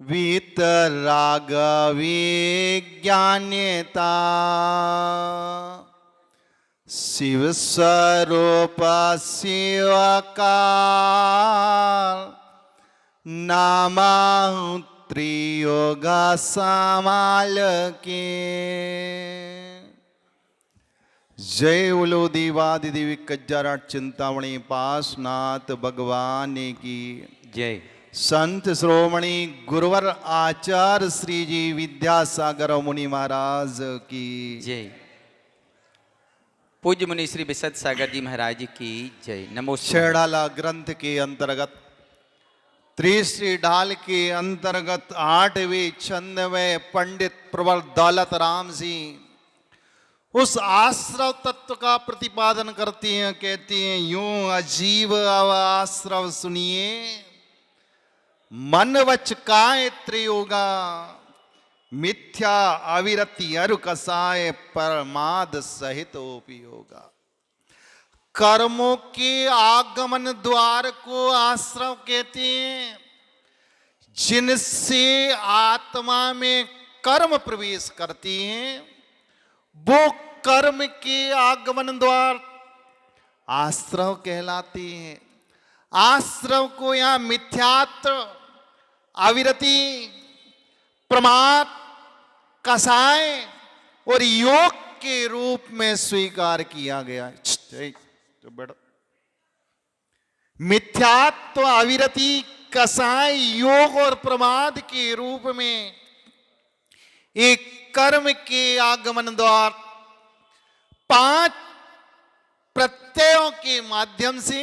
वीतरागविज्ञान्यता शिव स्वरूप शिवकार नामा त्रियोग समाल के। जय बोलो देवादिदेव कज्जाराट चिंतामणि पासनाथ भगवान की जय। संत श्रोमणी गुरुवर आचार्य श्री जी विद्यासागर मुनि महाराज की जय। पूज्य मुनि श्री विशद सागर जी महाराज की जय। नमो। छेड़ाला ग्रंथ के अंतर्गत त्रिश्री ढाल के अंतर्गत 8वें छंद में पंडित प्रवर दौलत राम सिंह उस आश्रव तत्व का प्रतिपादन करती हैं। कहती हैं यूं अजीब आश्रव सुनिए, मन वच काय त्रियोगा, मिथ्या अविरति अरु कसाय परमाद सहित उपयोगा। कर्मों के आगमन द्वार को आश्रव कहते हैं, जिनसे आत्मा में कर्म प्रवेश करती हैं, वो कर्म के आगमन द्वार आश्रव कहलाते हैं। आश्रव को यहाँ मिथ्यात्व, अविरति, प्रमाद, कसाय और योग के रूप में स्वीकार किया गया है। मिथ्यात्व, अविरति, कसाय, योग और प्रमाद के रूप में एक कर्म के आगमन द्वार 5 प्रत्ययों के माध्यम से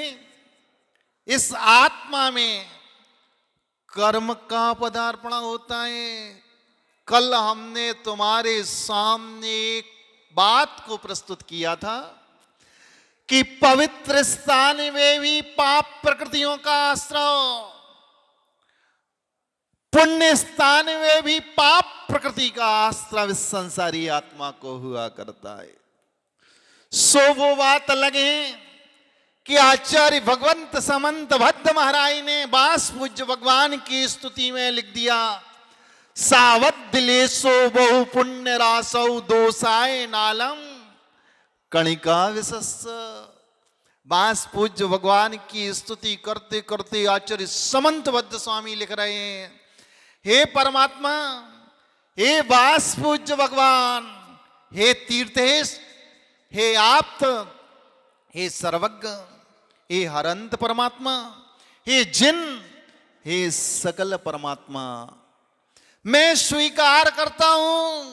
इस आत्मा में कर्म का पदार्पण होता है। कल हमने तुम्हारे सामने एक बात को प्रस्तुत किया था कि पवित्र स्थान में भी पाप प्रकृतियों का आश्रय, पुण्य स्थान में भी पाप प्रकृति का आश्रय संसारी आत्मा को हुआ करता है। सो वो बात अलग है कि आचार्य भगवंत समंत भद्द महाराज ने बास पूज्य भगवान की स्तुति में लिख दिया, सावद्दिलेसो बहु पुण्य रासौ दोषाय नालम कणिका विशस। बास पूज्य भगवान की स्तुति करते करते आचार्य समंत भद्द स्वामी लिख रहे हैं, हे परमात्मा, हे बास पूज्य भगवान, हे तीर्थेश, हे आप्त, हे सर्वज्ञ, हे हरंत परमात्मा, हे जिन, हे सकल परमात्मा, मैं स्वीकार करता हूं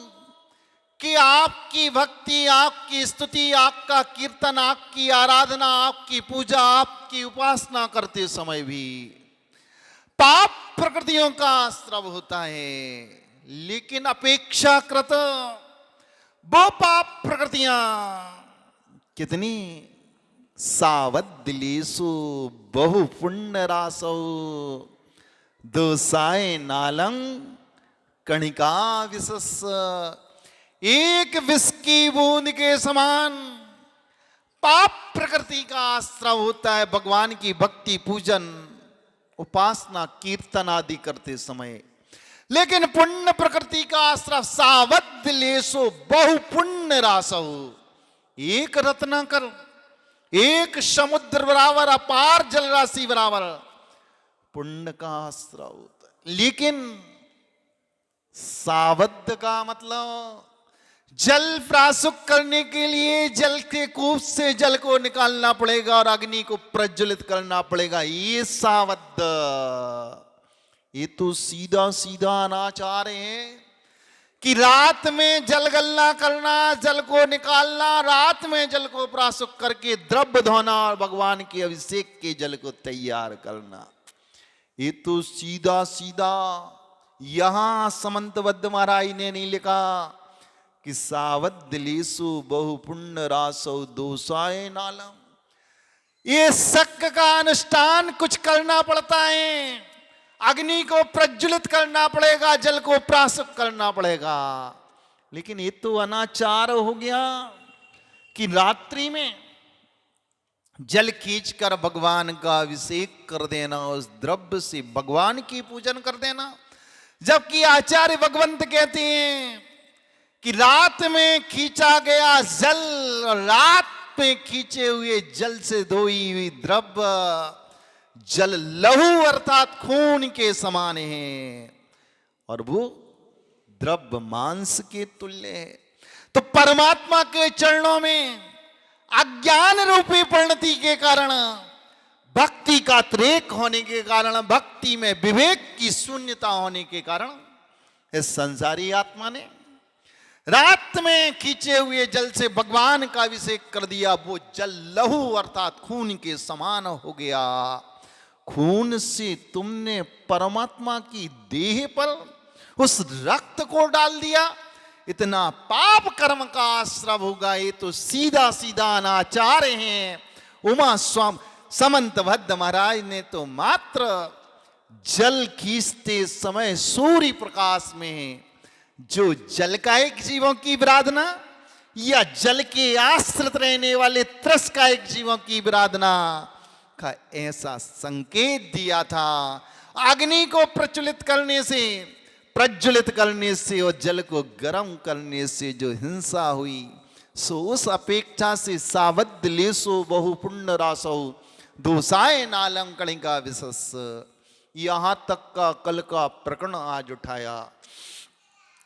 कि आपकी भक्ति, आपकी स्तुति, आपका कीर्तन, आपकी आराधना, आपकी पूजा, आपकी उपासना करते समय भी पाप प्रकृतियों का आश्रव होता है। लेकिन अपेक्षाकृत वो पाप प्रकृतियां कितनी, सावद्दिलेसु बहु पुण्य रासौ दोषाय नालं कणिका विशस। एक विष की बूंद के समान पाप प्रकृति का आश्रय होता है भगवान की भक्ति, पूजन, उपासना, कीर्तन आदि करते समय। लेकिन पुण्य प्रकृति का आश्रय सावद्दिलेसो बहु पुण्य रासौ, एक रत्नाकर, एक समुद्र बराबर, अपार जल राशि बराबर पुण्य का आश्रय होता है। लेकिन सावद्ध का मतलब जल प्रासुक करने के लिए जल के कूप से जल को निकालना पड़ेगा और अग्नि को प्रज्वलित करना पड़ेगा, ये सावद्ध। ये तो सीधा सीधा अनाचार है कि रात में जल गलना करना, जल को निकालना, रात में जल को प्रासुक करके द्रव्य धोना और भगवान के अभिषेक के जल को तैयार करना। ये तो सीधा सीधा यहां समंतबद्ध महाराज ने नहीं लिखा कि सावद्दिलेसु बहु पुण्य रासौ दोषाय नालम। ये शक का अनुष्ठान कुछ करना पड़ता है, अग्नि को प्रज्वलित करना पड़ेगा, जल को प्रासुक करना पड़ेगा। लेकिन ये तो अनाचार हो गया कि रात्रि में जल खींचकर भगवान का अभिषेक कर देना, उस द्रव्य से भगवान की पूजन कर देना। जबकि आचार्य भगवंत कहते हैं कि रात में खींचा गया जल और रात में खींचे हुए जल से धोई हुई द्रव्य जल लहू अर्थात खून के समान है और वो द्रव्य मांस के तुल्य है। तो परमात्मा के चरणों में अज्ञान रूपी परिणति के कारण, भक्ति का त्रेक होने के कारण, भक्ति में विवेक की शून्यता होने के कारण इस संसारी आत्मा ने रात में खींचे हुए जल से भगवान का अभिषेक कर दिया। वो जल लहू अर्थात खून के समान हो गया। खून से तुमने परमात्मा की देह पर उस रक्त को डाल दिया। इतना पाप कर्म का आश्रय होगा, ये तो सीधा सीधा अनाचार हैं। उमा स्वामी समंत भद्र महाराज ने तो मात्र जल खींचते समय सूर्य प्रकाश में जो जल का एक जीवों की विराधना या जल के आश्रित रहने वाले त्रस्कायिक जीवों की विराधना का ऐसा संकेत दिया था। अग्नि को प्रज्वलित करने से और जल को गर्म करने से जो हिंसा हुई, सो उस अपेक्षा से सावध लेसो बहु पुण्य रासो दोषाय नालम कणिका विशस, यहां तक का कल का प्रकरण आज उठाया।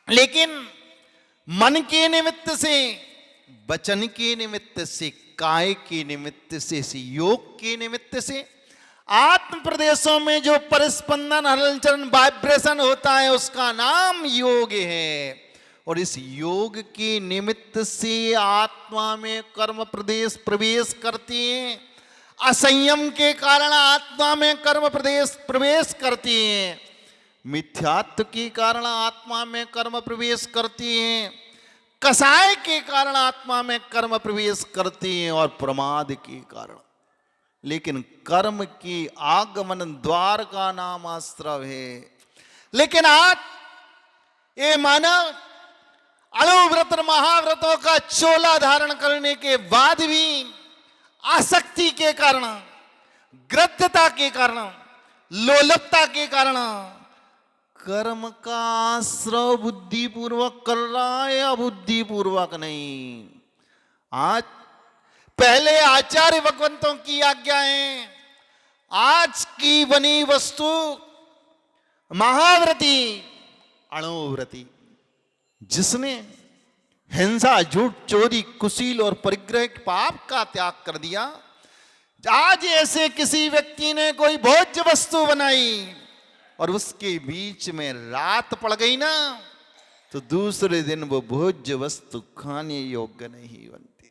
लेकिन मन के निमित्त से, वचन के निमित्त से, काय के निमित्त से, योग के निमित्त से आत्म प्रदेशों में जो परिस्पंदन हलचलन वाइब्रेशन होता है उसका नाम योग है। और इस योग के निमित्त से आत्मा में कर्म प्रदेश प्रवेश करती है। असंयम के कारण आत्मा में कर्म प्रदेश प्रवेश करती है। मिथ्यात्व के कारण आत्मा में कर्म प्रवेश करती हैं। कसाय के कारण आत्मा में कर्म प्रवेश करती हैं और प्रमाद के कारण। लेकिन कर्म की आगमन द्वार का नाम आश्रव है। लेकिन आज ये मानव अणुव्रत महाव्रतों का चोला धारण करने के बाद भी आसक्ति के कारण, ग्रद्धता के कारण, लोलपता के कारण कर्म का आश्रय बुद्धिपूर्वक कर रहा है या बुद्धिपूर्वक नहीं। आज पहले आचार्य भगवंतों की आज्ञा है। आज की बनी वस्तु महाव्रती अणुव्रती, जिसने हिंसा, झूठ, चोरी, कुशील और परिग्रह पाप का त्याग कर दिया। आज ऐसे किसी व्यक्ति ने कोई भोज्य वस्तु बनाई और उसके बीच में रात पड़ गई ना, तो दूसरे दिन वो भोज्य वस्तु खाने योग्य नहीं बनती।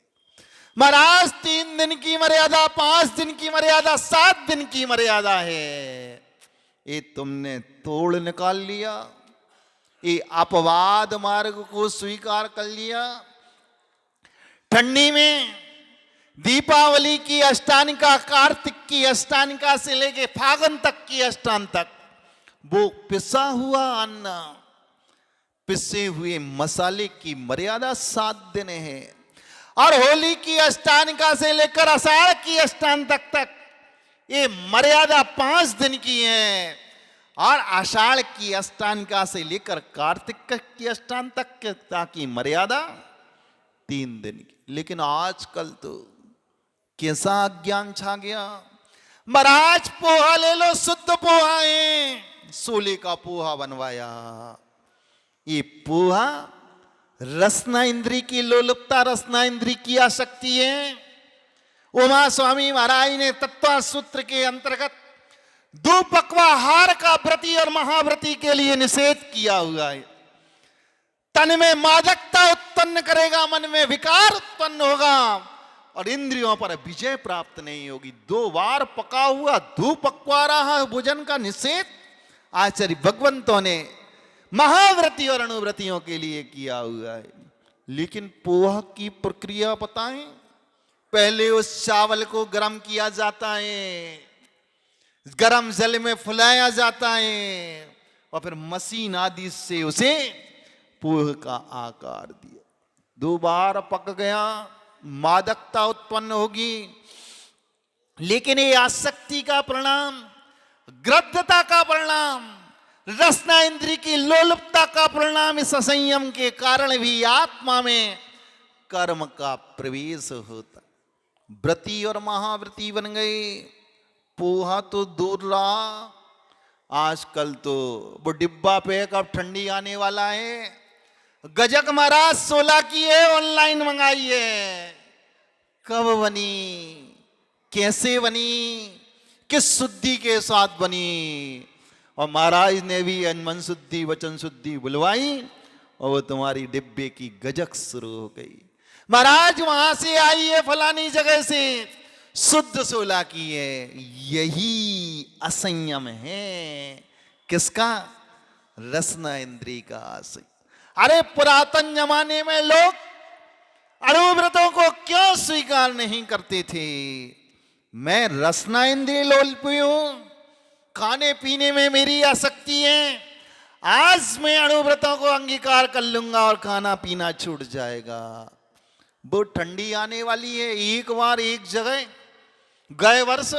महाराज 3 दिन की मर्यादा, 5 दिन की मर्यादा, 7 दिन की मर्यादा है, ये तुमने तोड़ निकाल लिया। ये अपवाद मार्ग को स्वीकार कर लिया। ठंडी में दीपावली की अष्टानिका, कार्तिक की अष्टानिका से लेके फागुन तक की अष्टान तक वो पिसा हुआ अन्न, पिसे हुए मसाले की मर्यादा 7 दिन है। और होली की अष्टानिका से लेकर आषाढ़ की अष्टान तक ये मर्यादा 5 दिन की है। और आषाढ़ की अष्टानिका से लेकर कार्तिक की अष्टान तक की मर्यादा 3 दिन की। लेकिन आजकल तो कैसा अज्ञान छा गया। महाराज पोहा ले लो, शुद्ध पोहा है, सोले का पोहा बनवाया। ये पोहा रसना इंद्री की लोलुपता, रसना इंद्री की आसक्ति है। उमा स्वामी महाराज ने तत्व सूत्र के अंतर्गत 2 पक्वाहार का व्रती और महाव्रती के लिए निषेध किया हुआ है। तन में मादकता उत्पन्न करेगा, मन में विकार उत्पन्न होगा और इंद्रियों पर विजय प्राप्त नहीं होगी। 2 बार पका हुआ 2 पक्वाहार भोजन का निषेध आचार्य भगवंतों ने महाव्रती और अणुव्रतियों के लिए किया हुआ है। लेकिन पोहा की प्रक्रिया बताएं। पहले उस चावल को गर्म किया जाता है, गर्म जल में फुलाया जाता है और फिर मशीन आदि से उसे पोह का आकार दिया। 2 बार पक गया, मादकता उत्पन्न होगी। लेकिन ये आसक्ति का परिणाम, ग्रद्धता का परिणाम, रसना इंद्री की लोलुपता का परिणाम इस असंयम के कारण भी आत्मा में कर्म का प्रवेश होता। व्रती और महाव्रती बन गए, पोहा तो दूर रहा, आजकल तो वो डिब्बा पैक अब ठंडी आने वाला है। गजक महाराज 16 की है, ऑनलाइन मंगाई है। कब बनी, कैसे बनी, किस शुद्धि के साथ बनी, और महाराज ने भी मन शुद्धि वचन शुद्धि बुलवाई और वो तुम्हारी डिब्बे की गजक शुरू हो गई। महाराज वहां से आई है फलानी जगह से, शुद्ध 16 की है। यही असंयम है, किसका? रसना इंद्री का आसय। अरे पुरातन जमाने में लोग अणुव्रतों को क्यों स्वीकार नहीं करते थे? मैं रसना इंद्रिय लोलुपी हूं, खाने पीने में मेरी आसक्ति है, आज मैं अणुव्रतों को अंगीकार कर लूंगा और खाना पीना छूट जाएगा। वो ठंडी आने वाली है। एक बार एक जगह गए वर्ष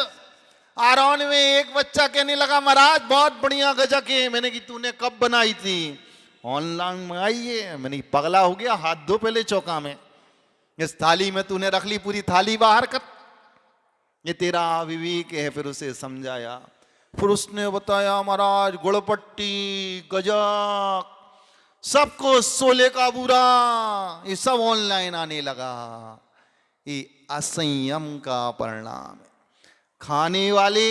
आरोन में एक बच्चा कहने लगा, महाराज बहुत बढ़िया गजक है। मैंने कि तूने कब बनाई थी? ऑनलाइन मंगाई है। मैंने पगला हो गया, हाथ धो पहले चौका में, इस थाली में तूने रख ली, पूरी थाली बाहर कर। ये तेरा विवेक है। फिर उसे समझाया, फिर उसने बताया, महाराज गुड़पट्टी गजक सबको 16 का बुरा, ये सब ऑनलाइन आने लगा। ये असंयम का परिणाम है। खाने वाले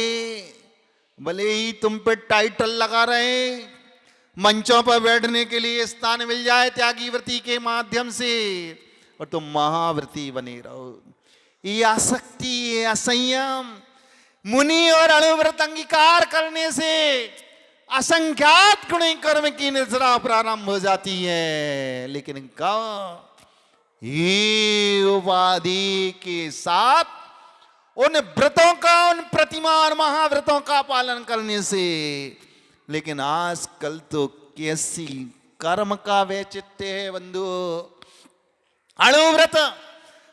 भले ही तुम पे टाइटल लगा रहे, मंचों पर बैठने के लिए स्थान मिल जाए त्यागी व्रती के माध्यम से, और तुम महाव्रती बने रहो। ये आसक्ति, ये असंयम मुनि और अणुव्रत अंगीकार करने से असंख्यात गुणी कर्म की निद्रा प्रारंभ हो जाती है। लेकिन कब? ये उपाधि के साथ उन व्रतों का, उन प्रतिमा और महाव्रतों का पालन करने से। लेकिन आजकल तो कैसी कर्म का वैचित्य है बंधु। अणुव्रत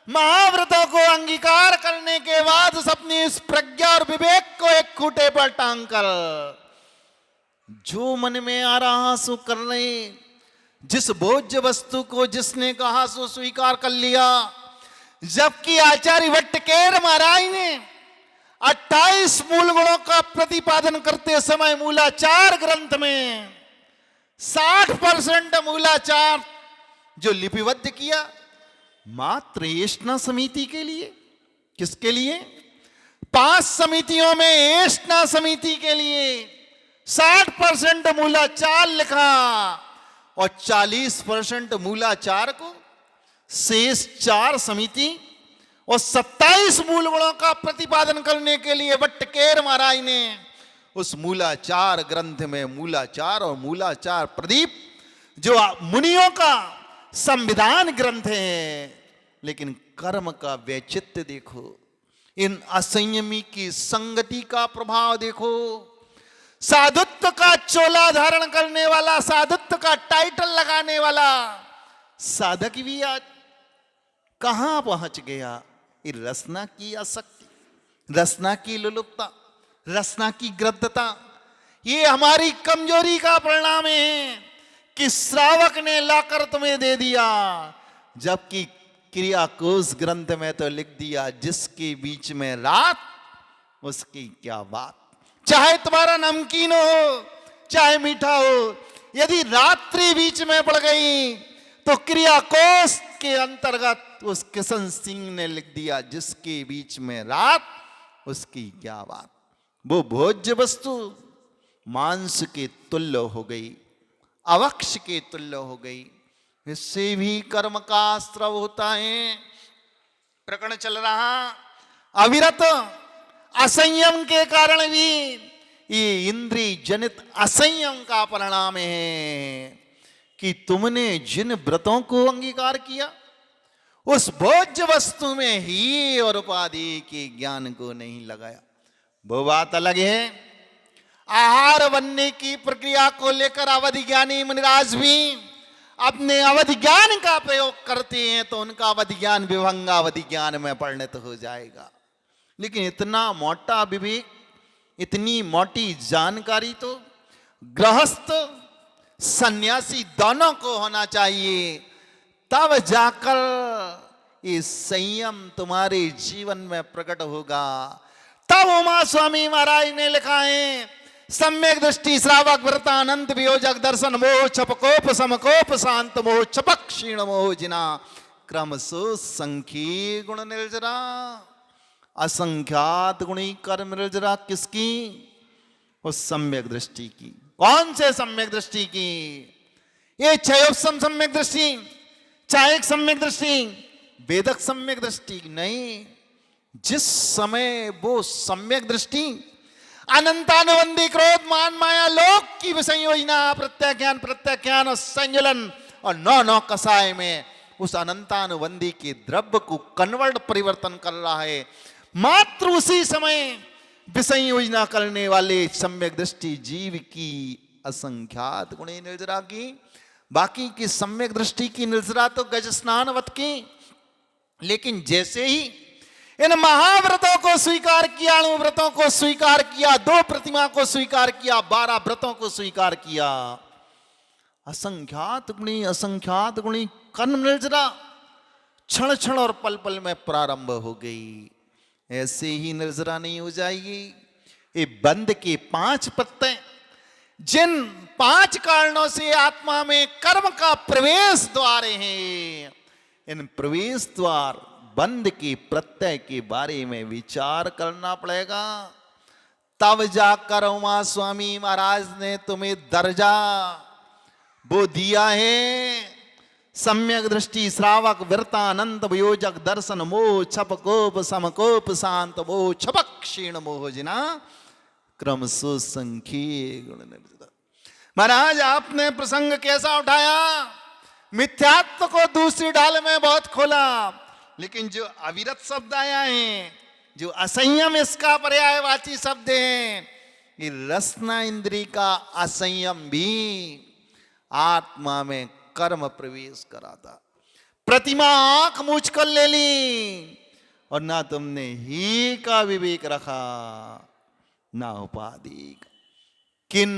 महाव्रतों को अंगीकार करने के बाद उस अपनी इस प्रज्ञा और विवेक को एक खूंटे पर टांग कर जो मन में आ रहा सो कर रहे, जिस भोज्य वस्तु को जिसने कहा सो स्वीकार कर लिया। जबकि आचार्य भट्टकेर महाराज ने 28 मूल गुणों का प्रतिपादन करते समय मूलाचार ग्रंथ में 60% मूलाचार जो लिपिबद्ध किया मात्र एष्णा समिति के लिए। किसके लिए? 5 समितियों में एष्णा समिति के लिए 60% मूलाचार लिखा और 40% मूलाचार को शेष 4 समिति और 27 मूल गुणों का प्रतिपादन करने के लिए भट्टकेर महाराज ने उस मूलाचार ग्रंथ में मूलाचार और मूलाचार प्रदीप जो मुनियों का संविधान ग्रंथ है। लेकिन कर्म का वैचित्य देखो, इन असंयमी की संगति का प्रभाव देखो। साधुत्व का चोला धारण करने वाला, साधुत्व का टाइटल लगाने वाला साधक भी आज कहां पहुंच गया? ये रसना की आसक्ति, रसना की लोलुपता, रसना की ग्रद्धता, ये हमारी कमजोरी का परिणाम है कि श्रावक ने लाकर तुम्हें दे दिया, जबकि क्रिया कोश ग्रंथ में तो लिख दिया जिसके बीच में रात उसकी क्या बात। चाहे तुम्हारा नमकीन हो चाहे मीठा हो, यदि रात्रि बीच में पड़ गई तो क्रिया कोश के अंतर्गत उस किशन सिंह ने लिख दिया जिसके बीच में रात उसकी क्या बात। वो भोज्य वस्तु मांस के तुल्य हो गई, अवक्ष के तुल्य हो गई। इससे भी कर्म का स्त्रव होता है। प्रकरण चल रहा अविरत असंयम के कारण भी ये इंद्रिय जनित असंयम का परिणाम है कि तुमने जिन व्रतों को अंगीकार किया उस भोज्य वस्तु में ही और उपाधि के ज्ञान को नहीं लगाया। वो बात अलग है। आहार बनने की प्रक्रिया को लेकर अवधि ज्ञानी मुनिराज भी अपने अवधि ज्ञान का प्रयोग करते हैं तो उनका अवधि ज्ञान विभंगावधि ज्ञान में परिणत हो जाएगा। लेकिन इतना मोटा विवेक, इतनी मोटी जानकारी तो गृहस्थ सन्यासी दोनों को होना चाहिए, तब जाकर ये संयम तुम्हारे जीवन में प्रकट होगा। तब उमा स्वामी महाराज ने लिखा है, सम्यक दृष्टि श्रावक व्रत अनंत वियोजक दर्शन मोह छपकोप समकोप शांत मोह छपक क्षीण मोह जिना क्रमशो संख्य गुण निर्जरा। असंख्यात गुणी कर्म निर्जरा किसकी? उस सम्यक दृष्टि की। कौन से सम्यक दृष्टि की? ये क्षयोपम सम्यक दृष्टि, चायक सम्यक दृष्टि, वेदक सम्यक दृष्टि नहीं। जिस समय वो सम्यक दृष्टि अनंतानुबंधी क्रोध मान माया लोक की विषय योजना प्रत्याख्यान प्रत्याख्यान और संजलन और नौ नौ कसाय में उस अनंतानुबंधी के द्रव्य को कन्वर्ट परिवर्तन कर रहा है, मात्र उसी समय विषय योजना करने वाले सम्यक दृष्टि जीव की असंख्यात गुणी निर्जरा की। बाकी की सम्यक दृष्टि की निर्जरा तो गज स्नानवत की। लेकिन जैसे ही इन महाव्रतों को स्वीकार किया, अणु व्रतों को स्वीकार किया, 2 प्रतिमा को स्वीकार किया, 12 व्रतों को स्वीकार किया, असंख्यात गुणी कर्म निर्जरा क्षण क्षण और पल पल में प्रारंभ हो गई। ऐसे ही निर्जरा नहीं हो जाएगी। ये बंद के 5 पत्ते, जिन 5 कारणों से आत्मा में कर्म का प्रवेश द्वार हैं, इन प्रवेश द्वार बंद के प्रत्यय के बारे में विचार करना पड़ेगा। तब जाकर उमा स्वामी महाराज ने तुम्हें दर्जा वो दिया है। सम्यक दृष्टि श्रावक व्रत अनंत वियोजक दर्शन मोह छपकोप समकोप शांत मोह छपक क्षीण मोह जिना क्रमशो संख्य गुण निर्जरा। महाराज आपने प्रसंग कैसा उठाया? मिथ्यात्व को दूसरी डाल में बहुत खोला, लेकिन जो अविरत शब्द आया है, जो असंयम इसका पर्यायवाची शब्द है, ये रसना इंद्री का असंयम भी आत्मा में कर्म प्रवेश कराता। प्रतिमा आंख मूछ कर ले ली और ना तुमने ही का विवेक रखा, ना उपाधि का। किन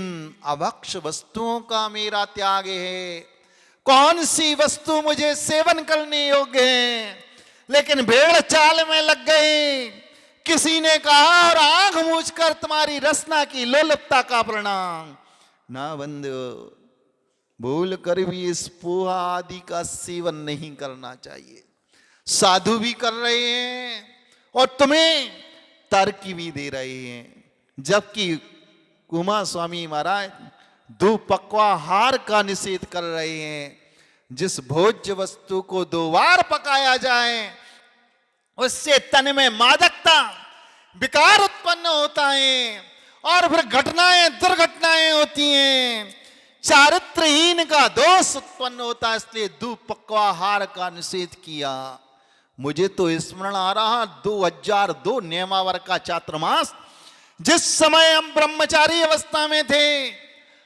अभक्ष वस्तुओं का मेरा त्याग है? कौन सी वस्तु मुझे सेवन करने योग्य है? लेकिन भेड़ चाल में लग गई। किसी ने कहा और आंख मूछ कर तुम्हारी रसना की लोलुपता का परिणाम। ना बंदो, भूल कर भी इस पोहा आदि का सेवन नहीं करना चाहिए। साधु भी कर रहे हैं और तुम्हें तर्क भी दे रहे हैं, जबकि उमा स्वामी महाराज 2 पक्वाहार का निषेध कर रहे हैं। जिस भोज्य वस्तु को 2 बार पकाया जाए उससे तन में मादकता विकार उत्पन्न होता है और फिर घटनाएं दुर्घटनाएं होती हैं, चारित्रहीन का दोष उत्पन्न होता है। इसलिए 2 पक्वाहार का निषेध किया। मुझे तो स्मरण आ रहा 2002 नियमावर का चातुर्मास, जिस समय हम ब्रह्मचारी अवस्था में थे,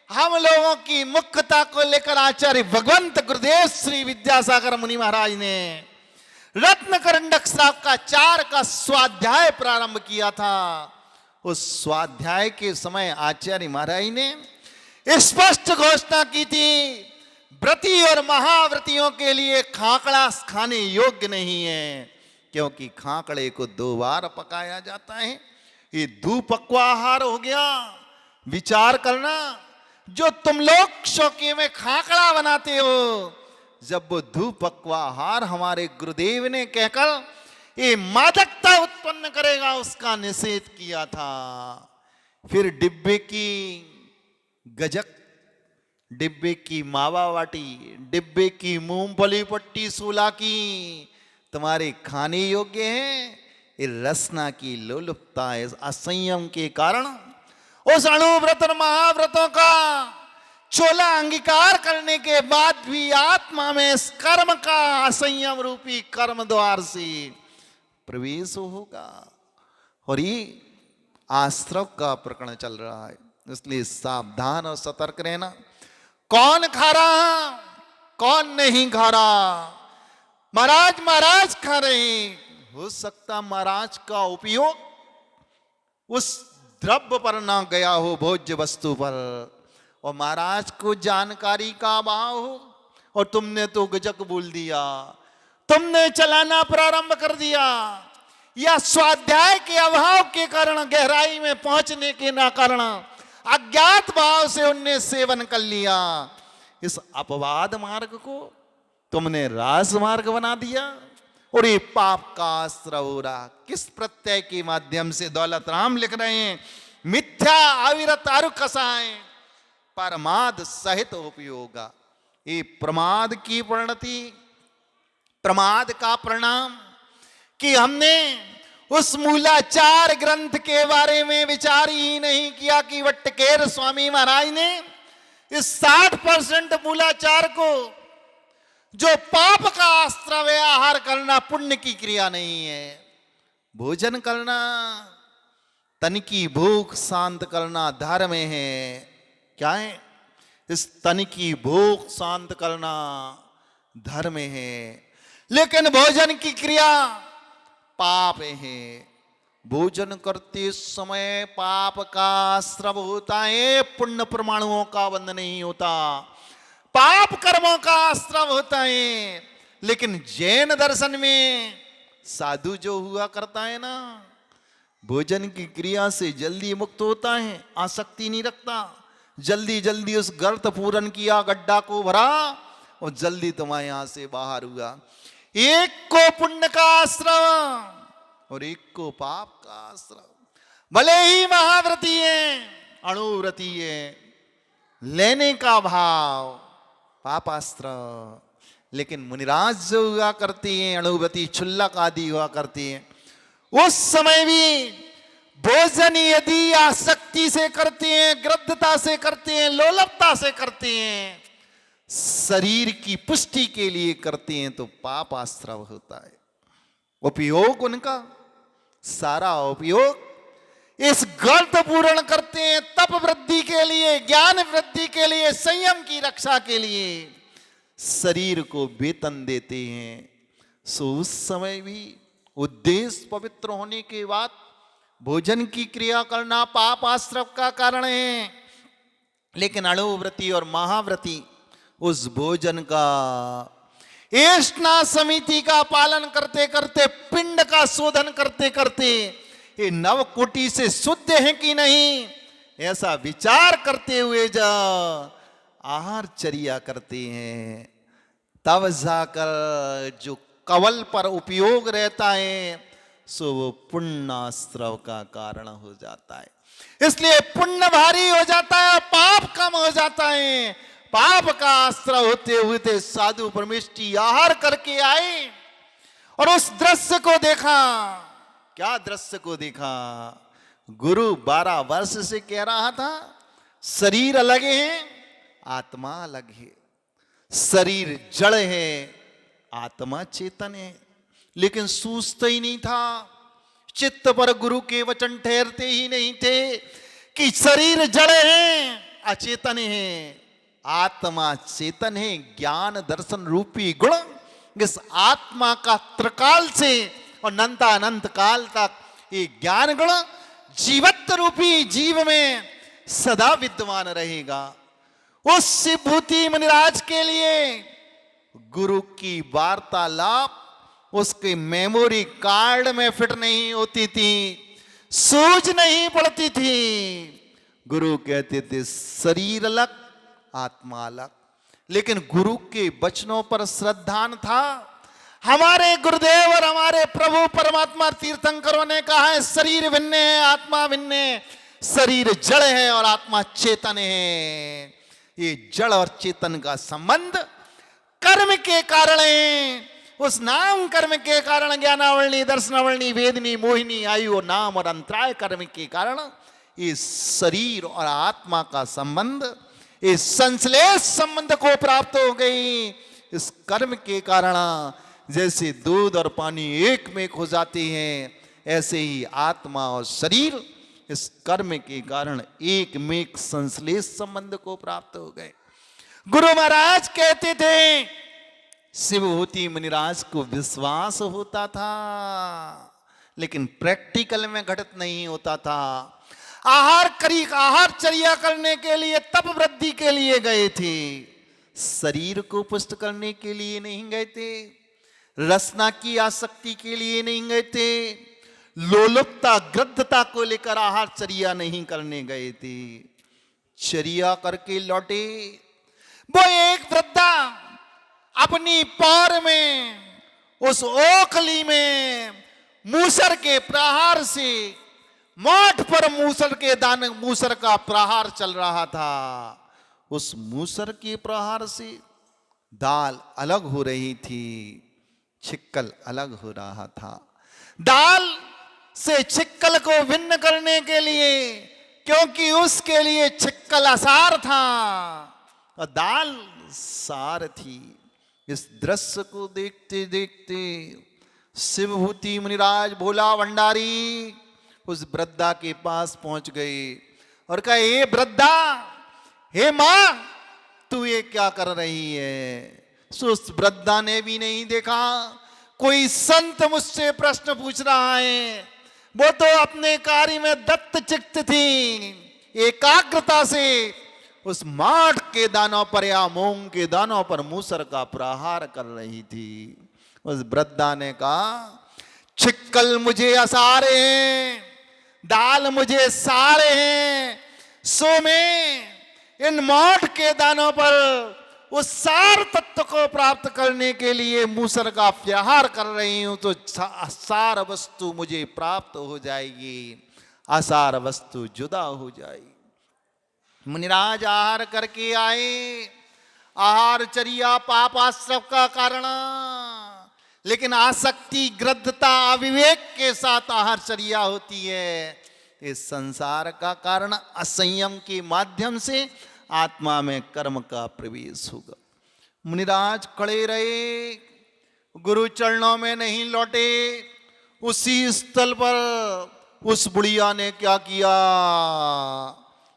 हम लोगों की मुख्यता को लेकर आचार्य भगवंत गुरुदेव श्री विद्यासागर मुनि महाराज ने रत्न करंडक श्राप का 4 का स्वाध्याय प्रारंभ किया था। उस स्वाध्याय के समय आचार्य महाराज ने स्पष्ट घोषणा की थी, व्रती और महाव्रतियों के लिए खाकड़ा खाने योग्य नहीं है, क्योंकि खाकड़े को 2 बार पकाया जाता है। ये 2 पक्वाहार हो गया। विचार करना, जो तुम लोग शौकी में खाकड़ा बनाते हो, जब वो 2 पक्वाहार हमारे गुरुदेव ने कहकर ये मादकता उत्पन्न करेगा उसका निषेध किया था। फिर डिब्बे की गजक, डिब्बे की मावा वाटी, डिब्बे की मूंगफली पट्टी सूला की तुम्हारे खाने योग्य है। ये रसना की लोलुपता, इस असंयम के कारण उस अणुव्रत और महाव्रतों का चोला अंगीकार करने के बाद भी आत्मा में इस कर्म का असंयम रूपी कर्म द्वार से प्रवेश होगा। और ये आश्रव का प्रकरण चल रहा है, इसलिए सावधान और सतर्क रहना। कौन खा रहा, कौन नहीं खा रहा? महाराज खा रहे। हो सकता महाराज का उपयोग उस द्रव्य पर ना गया हो, भोज्य वस्तु पर, और महाराज को जानकारी का अभाव हो और तुमने तो गजक बोल दिया, तुमने चलाना प्रारंभ कर दिया, या स्वाध्याय के अभाव के कारण, गहराई में पहुंचने के ना कारण अज्ञात भाव से उनने सेवन कर लिया। इस अपवाद मार्ग को तुमने रास मार्ग बना दिया और ये पाप का आश्रय हो रहा। किस प्रत्यय के माध्यम से? दौलत राम लिख रहे हैं, मिथ्या अविरत अरु कसाएं परमाद सहित उपयोगा। ये प्रमाद की परिणति, प्रमाद का परिणाम कि हमने उस मूलाचार ग्रंथ के बारे में विचार ही नहीं किया कि वट्टकेर स्वामी महाराज ने इस 60% मूलाचार को, जो पाप का आश्रय है, आहार करना पुण्य की क्रिया नहीं है, भोजन करना, तन की भूख शांत करना धर्म है। क्या है? इस तन की भूख शांत करना धर्म है, लेकिन भोजन की क्रिया पाप है। भोजन करते समय पाप का आश्रय होता है, पुण्य परमाणुओं का बंध नहीं होता, पाप कर्मों का आश्रय होता है। लेकिन जैन दर्शन में साधु जो हुआ करता है ना, भोजन की क्रिया से जल्दी मुक्त होता है, आसक्ति नहीं रखता, जल्दी जल्दी उस गर्त पूरन किया, गड्ढा को भरा और जल्दी तुम्हारे यहां से बाहर हुआ। एक को पुण्य का आश्रय और एक को पाप का आश्रय। भले ही महाव्रती है, अणुव्रती है, लेने का भाव पापास्त्र, लेकिन मुनिराज जो हुआ करती हैं, अणुव्रती क्षुल्लक आदि हुआ करती हैं, उस समय भी भोजन यदि आसक्ति से करते हैं, ग्रद्धता से करते हैं, लोलपता से करते हैं, शरीर की पुष्टि के लिए करते हैं, तो पाप आश्रय होता है। उपयोग उनका सारा उपयोग इस गर्त पूर्ण करते हैं, तप वृद्धि के लिए, ज्ञान वृद्धि के लिए, संयम की रक्षा के लिए शरीर को वेतन देते हैं। सो उस समय भी उद्देश्य पवित्र होने के बाद भोजन की क्रिया करना पाप आश्रय का कारण है। लेकिन अणुव्रती और महाव्रती उस भोजन का एष्णा समिति का पालन करते करते, पिंड का शोधन करते करते, ये नवकोटि से शुद्ध है कि नहीं, ऐसा विचार करते हुए जा आहार चर्या करते हैं, तब जाकर जो कवल पर उपयोग रहता है सो वो पुण्याश्रय का कारण हो जाता है। इसलिए पुण्य भारी हो जाता है, पाप कम हो जाता है। पाप का आश्रय होते हुए साधु परमेष्टि आहार करके आए और उस दृश्य को देखा। क्या दृश्य को देखा? गुरु 12 वर्ष से कह रहा था शरीर अलग है, आत्मा अलग है, शरीर जड़ है, आत्मा चेतन है, लेकिन सूझता ही नहीं था। चित्त पर गुरु के वचन ठहरते ही नहीं थे कि शरीर जड़ है, अचेतन है, आत्मा चेतन है। ज्ञान दर्शन रूपी गुण इस आत्मा का त्रिकाल से और अनंत काल तक ये ज्ञान गुण जीवत्व रूपी जीव में सदा विद्यमान रहेगा। उस शिवभूति मुनिराज के लिए गुरु की वार्तालाप उसके मेमोरी कार्ड में फिट नहीं होती थी, सूझ नहीं पड़ती थी। गुरु कहते थे शरीर अलग, आत्मा अलग, लेकिन गुरु के वचनों पर श्रद्धान था। हमारे गुरुदेव और हमारे प्रभु परमात्मा तीर्थंकरों ने कहा है शरीर भिन्न है, आत्मा भिन्न है, शरीर जड़ है और आत्मा चेतन है। ये जड़ और चेतन का संबंध कर्म के कारण है। उस नाम कर्म के कारण ज्ञानावरणी, दर्शनावरणी, वेदनी, मोहिनी, आयु और नाम और अंतराय कर्म के कारण इस शरीर और आत्मा का संबंध, इस संश्लेष संबंध को प्राप्त हो गई। इस कर्म के कारण जैसे दूध और पानी एक में हो जाते हैं, ऐसे ही आत्मा और शरीर इस कर्म के कारण एक में एक संश्लेष संबंध को प्राप्त हो गए। गुरु महाराज कहते थे, शिवभूति मुनिराज को विश्वास होता था लेकिन प्रैक्टिकल में घटित नहीं होता था। आहारचर्या करने के लिए, तप वृद्धि के लिए गए थे, शरीर को पुष्ट करने के लिए नहीं गए थे, रसना की आसक्ति के लिए नहीं गए थे, लोलुपता गृद्धता को लेकर आहारचर्या नहीं करने गए थे। चर्या करके लौटे। वो एक वृद्धा अपनी पैर में, उस ओखली में मूसर के प्रहार से, माठ पर मूसर का प्रहार चल रहा था। उस मूसर के प्रहार से दाल अलग हो रही थी, छिक्कल अलग हो रहा था। दाल से छिक्कल को भिन्न करने के लिए, क्योंकि उसके लिए छिक्कल असार था और दाल सार थी। इस दृश्य को देखते देखते शिवभूति मुनिराज भोला भंडारी उस वृद्धा के पास पहुंच गए और कहा, हे वृद्धा, हे मां, तू ये क्या कर रही है? सो उस वृद्धा ने भी नहीं देखा कोई संत मुझसे प्रश्न पूछ रहा है। वो तो अपने कार्य में दत्त चित्त थी, एकाग्रता से उस माठ के दानों पर या मूंग के दानों पर मूसर का प्रहार कर रही थी। उस वृद्धा ने कहा, छिक्कल मुझे असारे हैं, दाल मुझे सारे हैं, सो मैं इन माठ के दानों पर उस सार तत्व को प्राप्त करने के लिए मूसर का प्रहार कर रही हूं, तो सार वस्तु मुझे प्राप्त हो जाएगी, असार वस्तु जुदा हो जाएगी। मुनिराज आहार करके आए। आहारचर्या पाप आश्रव का कारण, लेकिन आसक्ति, ग्रद्धता, अविवेक के साथ आहारचर्या होती है। इस संसार का कारण असंयम के माध्यम से आत्मा में कर्म का प्रवेश होगा। मुनिराज खड़े रहे, गुरु चरणों में नहीं लौटे। उसी स्थल पर उस बुढ़िया ने क्या किया,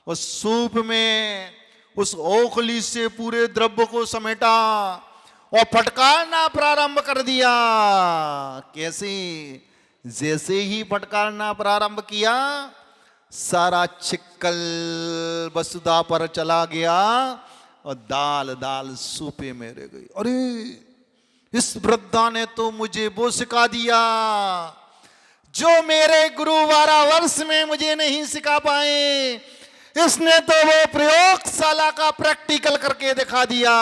उस सूप में उस ओखली से पूरे द्रव्य को समेटा और फटकारना प्रारंभ कर दिया। कैसे? जैसे ही फटकारना प्रारंभ किया, सारा छिक्कल वसुधा पर चला गया और दाल दाल सूपे में रह गई। अरे, इस वृद्धा ने तो मुझे वो सिखा दिया जो मेरे गुरु 12 वर्ष में मुझे नहीं सिखा पाए। इसने तो वो प्रयोगशाला का प्रैक्टिकल करके दिखा दिया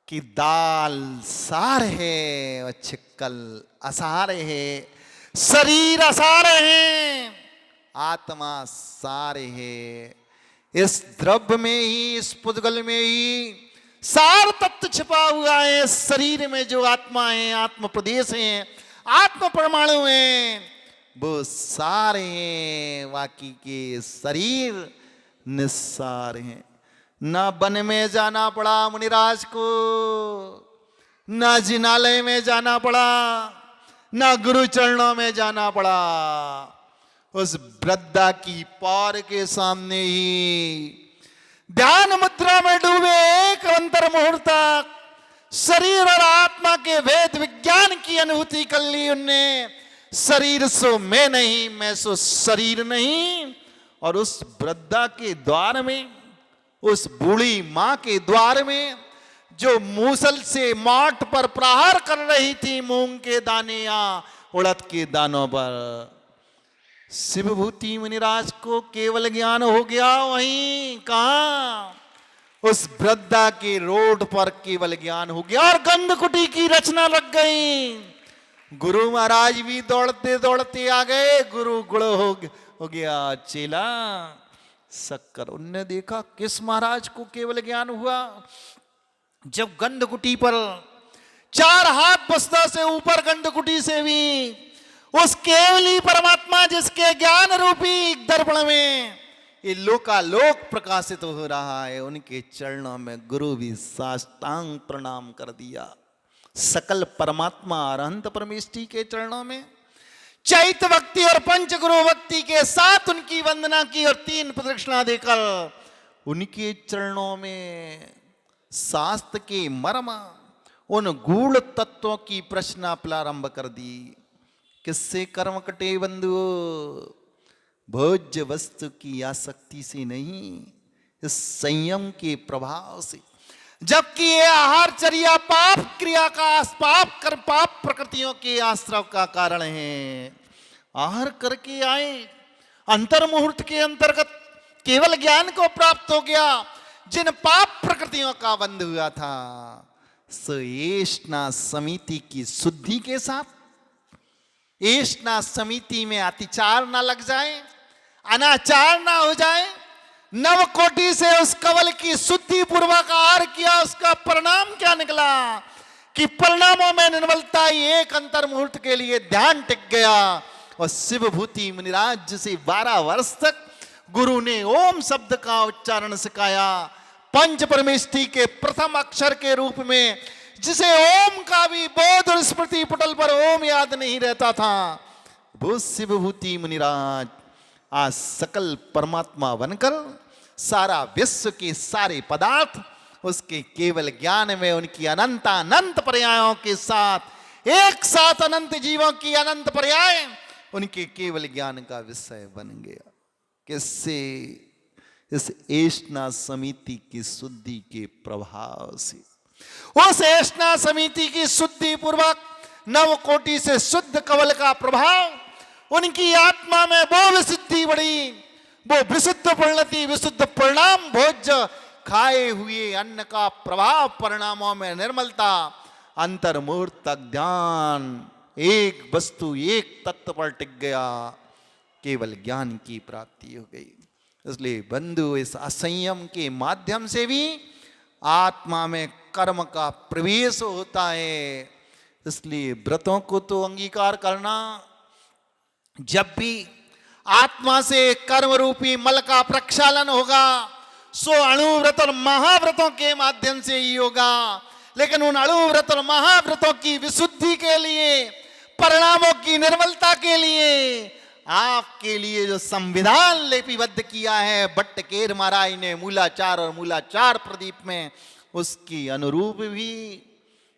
कि दाल सार है और छिक्कल असार है, शरीर असार है, आत्मा सार है। इस द्रव्य में ही, इस पुद्गल में ही सार तत्व छिपा हुआ है। शरीर में जो आत्मा है, आत्म प्रदेश है, आत्म परमाणु है, वो सारे हैं, बाकी के शरीर निस्सार हैं। ना वन में जाना पड़ा मुनिराज को, ना जिनालय में जाना पड़ा, ना गुरु चरणों में जाना पड़ा। उस वृद्धा की पैर के सामने ही ध्यान मुद्रा में डूबे एक अंतर मुहूर्त तक शरीर और आत्मा के भेद विज्ञान की अनुभूति कर ली उनने। शरीर सो मैं नहीं, मैं सो शरीर नहीं। और उस वृद्धा के द्वार में, उस बूढ़ी मां के द्वार में, जो मूसल से माठ पर प्रहार कर रही थी मूंग के दाने या उड़द के दानों पर, शिवभूति मुनिराज को केवल ज्ञान हो गया। वहीं कहा, उस वृद्धा के रोड पर केवल ज्ञान हो गया और गंधकुटी की रचना लग गई। गुरु महाराज भी दौड़ते दौड़ते आ गए। गुरु गुड़ हो गया चेला शक्कर। उनने देखा किस महाराज को केवल ज्ञान हुआ, जब गंधकुटी पर 4 हाथ बस्ता से ऊपर गंधकुटी से भी उस केवली परमात्मा जिसके ज्ञान रूपी दर्पण में ये लोकालोक प्रकाशित हो रहा है, उनके चरणों में गुरु भी साष्टांग प्रणाम कर दिया। सकल परमात्मा अरहंत परमेष्टि के चरणों में चैत भक्ति और पंच गुरु भक्ति के साथ उनकी वंदना की और 3 प्रदक्षिणा देकर उनके चरणों में शास्त्र के मर्म, उन गूढ़ तत्वों की प्रश्ना प्रारंभ कर दी। किससे कर्म कटे बंधु? भोज्य वस्तु की आसक्ति से नहीं, इस संयम के प्रभाव से। जबकि ये आहारचर्या पाप क्रिया का पाप प्रकृतियों के आश्रव का कारण है। आहार करके आए, अंतर मुहूर्त के अंतर्गत केवल ज्ञान को प्राप्त हो गया, जिन पाप प्रकृतियों का बंध हुआ था। एष्णा समिति की शुद्धि के साथ, एष्णा समिति में अतिचार ना लग जाए, अनाचार ना हो जाए, नव कोटि से उस कवल की शुद्धि पूर्वक आहार किया, उसका परिणाम क्या निकला कि परिणामों में निर्मलता एक अंतर मुहूर्त के लिए ध्यान टिक गया। और शिवभूति मुनिराज से 12 वर्ष तक गुरु ने ओम शब्द का उच्चारण सिखाया, पंच परमेष्टि के प्रथम अक्षर के रूप में, जिसे ओम का भी बोध और स्मृति पटल पर ओम याद नहीं रहता था। वो शिवभूति मुनिराज आज सकल परमात्मा बनकर सारा विश्व के सारे पदार्थ उसके केवल ज्ञान में उनकी अनंत पर्यायों के साथ, एक साथ अनंत जीवों की अनंत पर्याय उनके केवल ज्ञान का विषय बन गया। किससे? इस एष्णा समिति की शुद्धि के प्रभाव से। उस एष्णा समिति की शुद्धि पूर्वक नव कोटि से शुद्ध कवल का प्रभाव उनकी आत्मा में वो विशुद्धि बढ़ी, वो विशुद्ध परिणति, विशुद्ध परिणाम, भोज्य खाए हुए अन्न का प्रभाव, परिणामों में निर्मलता, अंतर्मूर्त तक ध्यान, एक वस्तु एक तत्व पर टिक गया, केवल ज्ञान की प्राप्ति हो गई। इसलिए बंधु, इस असंयम के माध्यम से भी आत्मा में कर्म का प्रवेश होता है। इसलिए व्रतों को तो अंगीकार करना, जब भी आत्मा से कर्म रूपी मल का प्रक्षालन होगा, सो अणुव्रत और महाव्रतों के माध्यम से ही होगा। लेकिन उन अणुव्रत और महाव्रतों की विशुद्धि के लिए, परिणामों की निर्मलता के लिए, आपके लिए जो संविधान लिपिबद्ध किया है भट्टकेर महाराज ने मूलाचार और मूलाचार प्रदीप में, उसकी अनुरूप भी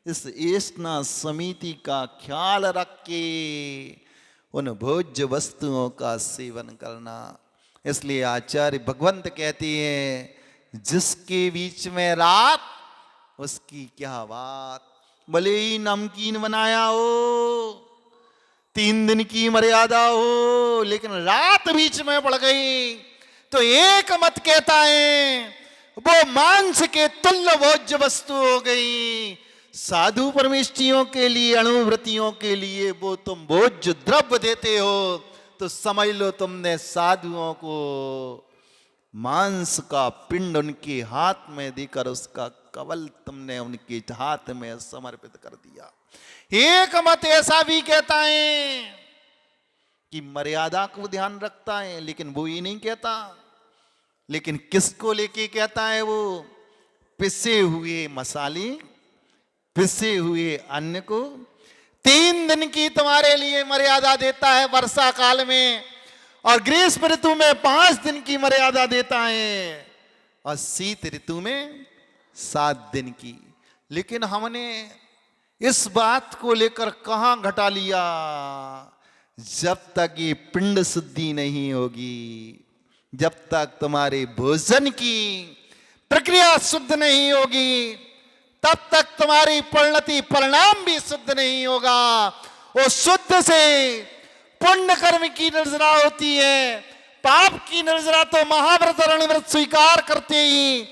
इस एष्णा समिति का ख्याल रख के उन भोज्य वस्तुओं का सेवन करना। इसलिए आचार्य भगवंत कहते हैं, जिसके बीच में रात उसकी क्या बात, भले ही नमकीन बनाया हो, 3 दिन की मर्यादा हो, लेकिन रात बीच में पड़ गई तो एक मत कहता है वो मांस के तुल्य भोज्य वस्तु हो गई। साधु परमेष्ठियों के लिए, अणुव्रतियों के लिए वो तुम भोज्य द्रव्य देते हो, तो समझ लो तुमने साधुओं को मांस का पिंड उनके हाथ में देकर उसका कवल तुमने उनके हाथ में समर्पित कर दिया। एक मत ऐसा भी कहता है कि मर्यादा को ध्यान रखता है, लेकिन वो ये नहीं कहता। लेकिन किसको लेके कहता है? वो पिसे हुए मसाले, पिसे हुए अन्न को 3 दिन की तुम्हारे लिए मर्यादा देता है वर्षा काल में, और ग्रीष्म ऋतु में 5 दिन की मर्यादा देता है, और शीत ऋतु में 7 दिन की। लेकिन हमने इस बात को लेकर कहां घटा लिया? जब तक ये पिंड शुद्धि नहीं होगी, जब तक तुम्हारे भोजन की प्रक्रिया शुद्ध नहीं होगी, तब तक तुम्हारी परिणति, परिणाम भी शुद्ध नहीं होगा। वो शुद्ध से पुण्य कर्म की निर्जरा होती है, पाप की निर्जरा तो महाव्रत और अणुव्रत स्वीकार करते ही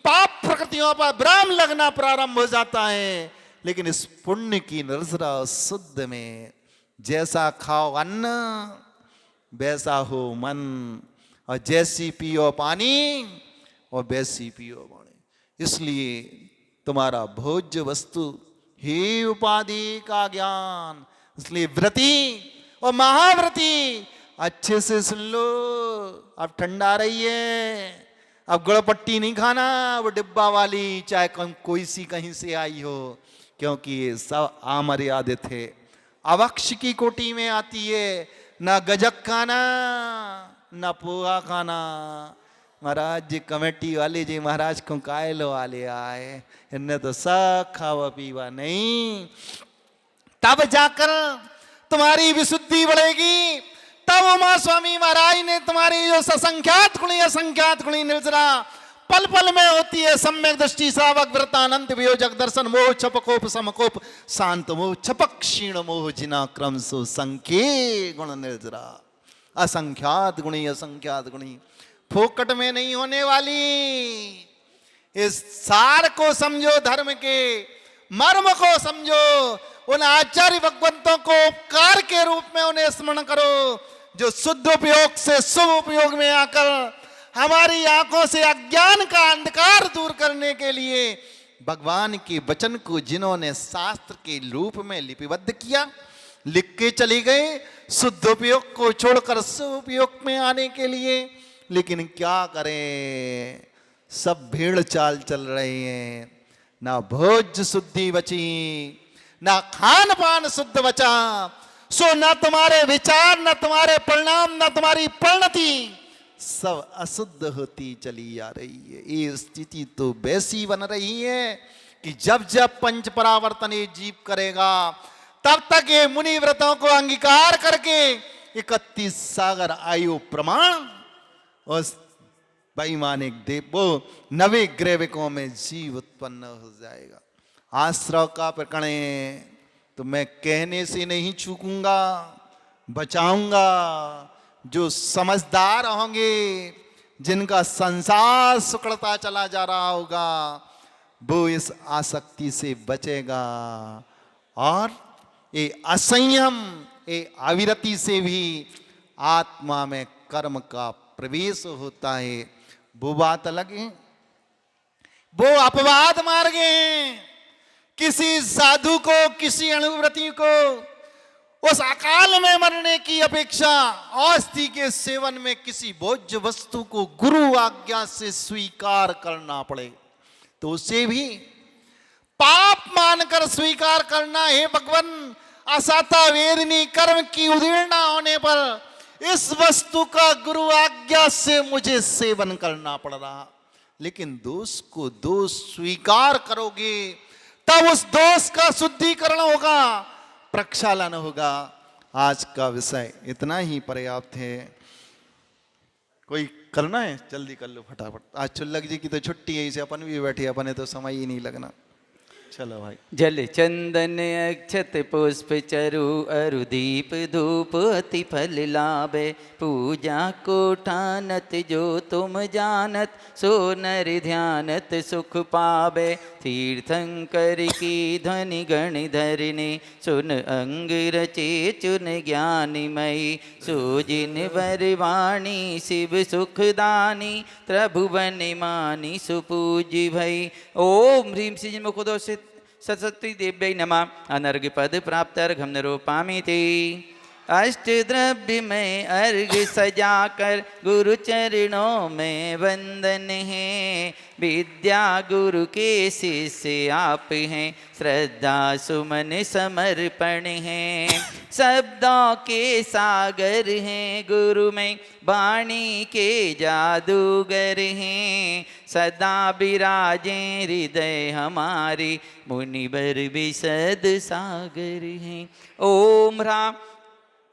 पाप प्रकृतियों पर विराम लगना प्रारंभ हो जाता है। लेकिन इस पुण्य की निर्जरा शुद्ध में जैसा खाओ अन्न वैसा हो मन, और जैसी पियो पानी और वैसी पियो वाणी। इसलिए तुम्हारा भोज्य वस्तु ही उपाधि का ज्ञान। इसलिए व्रती और महाव्रती अच्छे से सुन लो, अब ठंडा रही है, अब गुड़पट्टी नहीं खाना, वो डिब्बा वाली, चाहे कोई सी कहीं से आई हो, क्योंकि ये सब अमर्यादित है, अवक्ष की कोटि में आती है। ना गजक खाना, ना पोहा खाना। महाराज जी कमेटी वाले जी महाराज को कायलो वाले आए, इनने तो सब खावा पीवा नहीं। तब जाकर तुम्हारी विशुद्धि बढ़ेगी, तब उमा स्वामी महाराज ने तुम्हारी जो ससंख्यात गुणी असंख्यात गुणी निर्जरा पल पल में होती है सम्यक दृष्टि सावक व्रतानंत वियोजक दर्शन मोह छपकोप समकोप शांत मोह छपक क्षीण मोह जिना क्रम सो संख्ये गुण निर्जरा असंख्यात गुणी असंख्यात गुणी फोकट में नहीं होने वाली। इस सार को समझो, धर्म के मर्म को समझो, उन आचार्य भगवंतों को उपकार के रूप में उन्हें स्मरण करो जो शुद्ध उपयोग से शुभ उपयोग में आकर हमारी आंखों से अज्ञान का अंधकार दूर करने के लिए भगवान के वचन को जिन्होंने शास्त्र के रूप में लिपिबद्ध किया, लिख के चले गए शुद्ध उपयोग को छोड़कर शुभ उपयोग में आने के लिए। लेकिन क्या करें, सब भीड़ चाल चल रही है, ना भोज्य शुद्धि बची, ना खान पान शुद्ध बचा, सो ना तुम्हारे विचार, ना तुम्हारे परिणाम, ना तुम्हारी परिणति, सब अशुद्ध होती चली आ रही है। ये स्थिति तो वैसी बन रही है कि जब जब पंच परावर्तन ये जीव करेगा तब तक ये मुनि व्रतों को अंगीकार करके 31 सागर आयु प्रमाण उस वैमानिक देवो नवे ग्रैविकों में जीव उत्पन्न हो जाएगा। आश्रव का प्रकरण तो मैं कहने से नहीं चूकूंगा, बचाऊंगा। जो समझदार होंगे, जिनका संसार सुकड़ता चला जा रहा होगा, वो इस आसक्ति से बचेगा और ये असंयम, ये अविरति से भी आत्मा में कर्म का प्रवेश होता है। वो बात अलग है, वो अपवाद मार्ग हैं। किसी साधु को, किसी अणुव्रति को उस अकाल में मरने की अपेक्षा औषधि के सेवन में किसी भोज्य वस्तु को गुरु आज्ञा से स्वीकार करना पड़े तो उसे भी पाप मानकर स्वीकार करना है। भगवान असाता वेदनी कर्म की उदीर्णा होने पर इस वस्तु का गुरु आज्ञा से मुझे सेवन करना पड़ रहा, लेकिन दोष को दोष स्वीकार करोगे तब उस दोष का शुद्धिकरण होगा, प्रक्षालन होगा। आज का विषय इतना ही पर्याप्त है। कोई करना है जल्दी कर लो फटाफट। आज चुल्लक जी की तो छुट्टी है, इसे अपन भी बैठे, अपने तो समय ही नहीं लगना। चलो भाई। जल चंदन अक्षत पुष्प चरु अरु दीप धूप अति फल लाभे, पूजा को ठानत जो तुम जानत, सो नर ध्यानत सुख पावे। तीर्थंकर की ध्वनि गण धरने, सुन अंग रचे चुन ज्ञानिमयी, सो जिन वर वाणी शिव सुखदानी, त्रिभुवन मानी सुपूज्य भई। ओम ह्रीं श्रीं मुखदोषित सरस्वती देव्यै नमः। अनर्घ्य पद प्राप्त अर्घ्यं निरूपामि ते। अष्टद्रव्य में अर्घ सजाकर गुरु चरणों में वंदन है। विद्या गुरु के शिष्य आप हैं, श्रद्धा सुमन समर्पण है। शब्दों के सागर हैं गुरु में, वाणी के जादूगर हैं। सदा विराजे हृदय हमारे, मुनिवर विशद सागर हैं। ओम ह्रां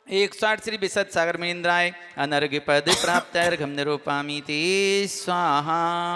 108 श्री विशद सागर में इंद्राय। अनर्घ्य पद प्राप्त अर्घ्यं निरूपामि ते स्वाहा।